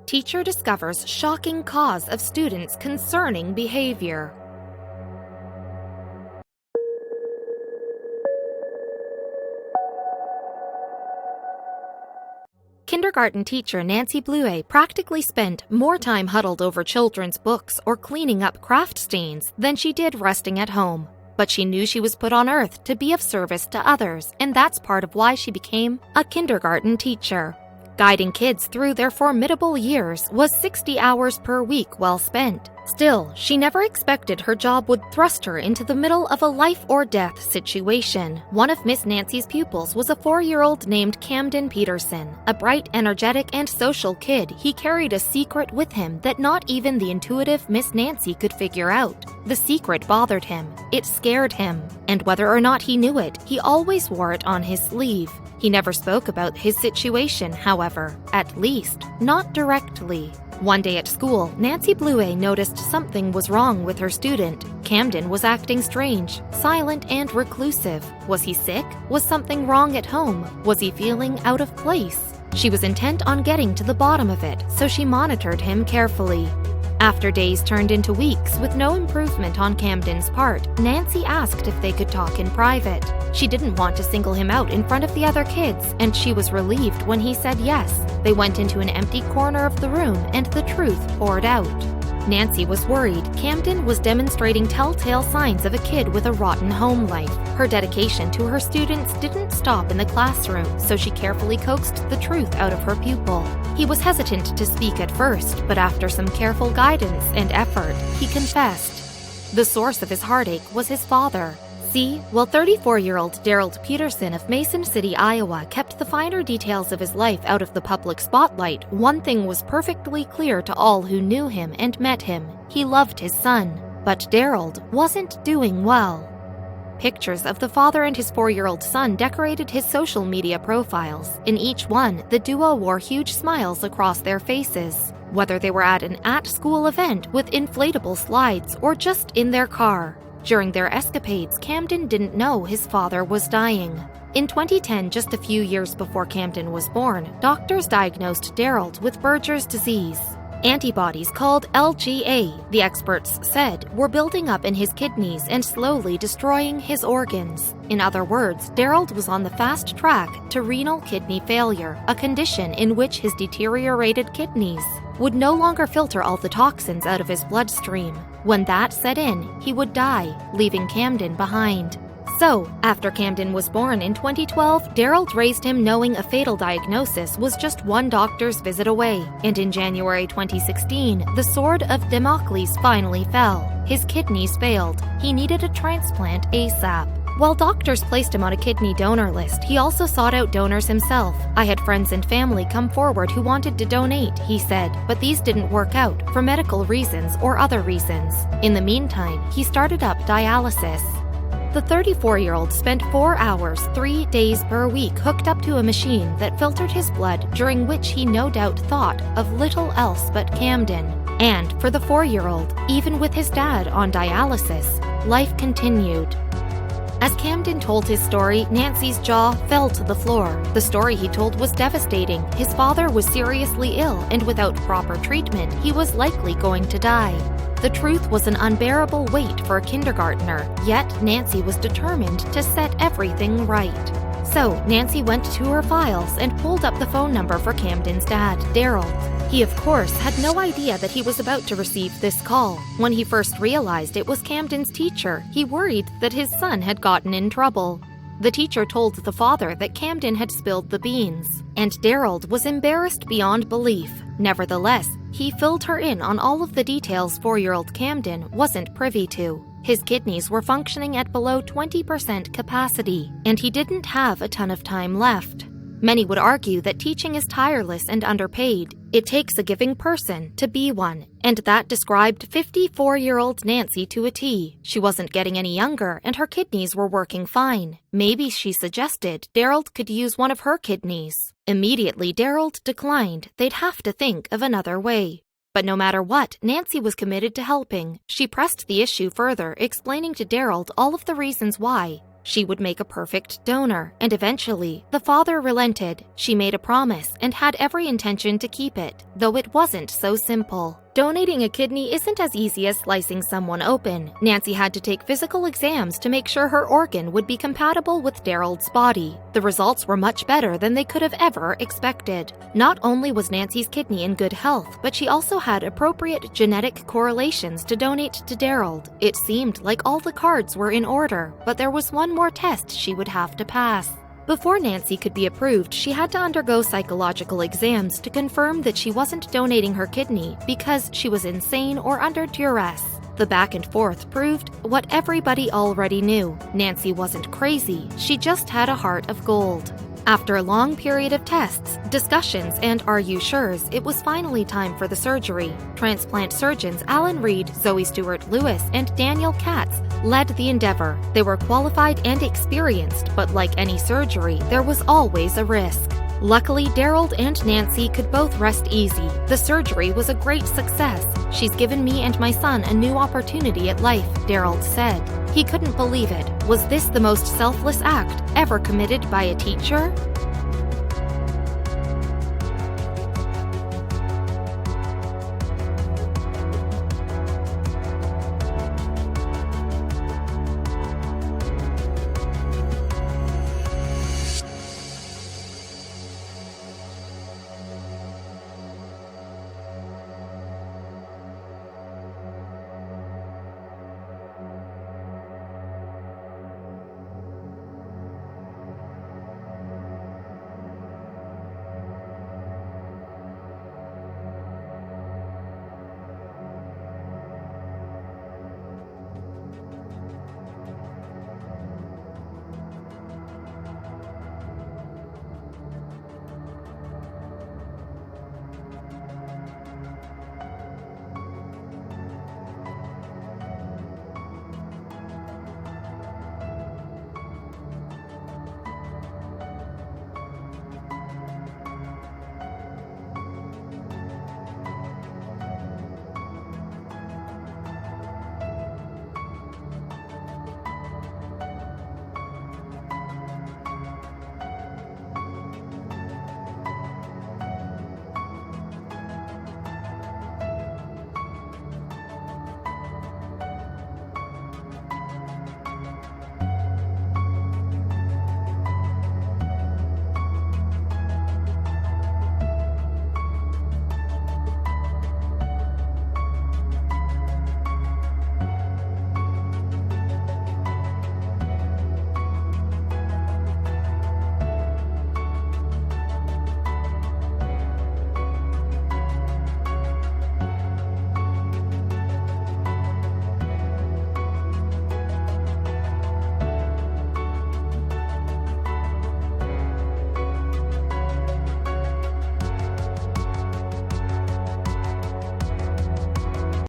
Teacher discovers shocking cause of students' concerning behavior. Kindergarten teacher Nancy Bleuer practically spent more time huddled over children's books or cleaning up craft stains than she did resting at home. But she knew she was put on earth to be of service to others, and that's part of why she became a kindergarten teacher. Guiding kids through their formidable years was 60 hours per week well spent. Still, she never expected her job would thrust her into the middle of a life-or-death situation. One of Miss Nancy's pupils was a 4-year-old named Camden Peterson. A bright, energetic, and social kid, he carried a secret with him that not even the intuitive Miss Nancy could figure out. The secret bothered him. It scared him. And whether or not he knew it, he always wore it on his sleeve. He never spoke about his situation, however, at least not directly. One day at school, Nancy Bleuer noticed something was wrong with her student. Camden was acting strange, silent and reclusive. Was he sick? Was something wrong at home? Was he feeling out of place? She was intent on getting to the bottom of it, so she monitored him carefully. After days turned into weeks with no improvement on Camden's part, Nancy asked if they could talk in private. She didn't want to single him out in front of the other kids, and she was relieved when he said yes. They went into an empty corner of the room, and the truth poured out. Nancy was worried. Camden was demonstrating telltale signs of a kid with a rotten home life. Her dedication to her students didn't stop in the classroom, so she carefully coaxed the truth out of her pupil. He was hesitant to speak at first, but after some careful guidance and effort, he confessed. The source of his heartache was his father. See, while 34-year-old Daryl Peterson of Mason City, Iowa, kept the finer details of his life out of the public spotlight, one thing was perfectly clear to all who knew him and met him. He loved his son. But Daryl wasn't doing well. Pictures of the father and his 4-year-old son decorated his social media profiles. In each one, the duo wore huge smiles across their faces, whether they were at an at-school event with inflatable slides or just in their car. During their escapades, Camden didn't know his father was dying. In 2010, just a few years before Camden was born, doctors diagnosed Daryl with Berger's disease. Antibodies called LGA, the experts said, were building up in his kidneys and slowly destroying his organs. In other words, Daryl was on the fast track to renal kidney failure, a condition in which his deteriorated kidneys would no longer filter all the toxins out of his bloodstream. When that set in, he would die, leaving Camden behind. So, after Camden was born in 2012, Daryl raised him knowing a fatal diagnosis was just one doctor's visit away. And in January 2016, the sword of Damocles finally fell. His kidneys failed. He needed a transplant ASAP. While doctors placed him on a kidney donor list, he also sought out donors himself. "I had friends and family come forward who wanted to donate," he said, "but these didn't work out for medical reasons or other reasons." In the meantime, he started up dialysis. The 34-year-old spent 4 hours, 3 days per week hooked up to a machine that filtered his blood, during which he no doubt thought of little else but Camden. And for the 4-year-old, even with his dad on dialysis, life continued. As Camden told his story, Nancy's jaw fell to the floor. The story he told was devastating. His father was seriously ill, and without proper treatment, he was likely going to die. The truth was an unbearable weight for a kindergartner, yet Nancy was determined to set everything right. So, Nancy went to her files and pulled up the phone number for Camden's dad, Daryl. He, of course, had no idea that he was about to receive this call. When he first realized it was Camden's teacher, he worried that his son had gotten in trouble. The teacher told the father that Camden had spilled the beans, and Daryl was embarrassed beyond belief. Nevertheless, he filled her in on all of the details 4-year-old Camden wasn't privy to. His kidneys were functioning at below 20% capacity, and he didn't have a ton of time left. Many would argue that teaching is tireless and underpaid. It takes a giving person to be one, and that described 54-year-old Nancy to a T. She wasn't getting any younger, and her kidneys were working fine. Maybe, she suggested, Daryl could use one of her kidneys. Immediately, Daryl declined. They'd have to think of another way. But no matter what, Nancy was committed to helping. She pressed the issue further, explaining to Daryl all of the reasons why. She would make a perfect donor, and eventually, the father relented. She made a promise and had every intention to keep it, though it wasn't so simple. Donating a kidney isn't as easy as slicing someone open. Nancy had to take physical exams to make sure her organ would be compatible with Daryl's body. The results were much better than they could have ever expected. Not only was Nancy's kidney in good health, but she also had appropriate genetic correlations to donate to Daryl. It seemed like all the cards were in order, but there was one more test she would have to pass. Before Nancy could be approved, she had to undergo psychological exams to confirm that she wasn't donating her kidney because she was insane or under duress. The back and forth proved what everybody already knew. Nancy wasn't crazy, she just had a heart of gold. After a long period of tests, discussions, and "are you sure's," it was finally time for the surgery. Transplant surgeons Alan Reed, Zoe Stewart-Lewis, and Daniel Katz led the endeavor. They were qualified and experienced, but like any surgery, there was always a risk. Luckily, Daryl and Nancy could both rest easy. The surgery was a great success. "She's given me and my son a new opportunity at life," Daryl said. He couldn't believe it. Was this the most selfless act ever committed by a teacher?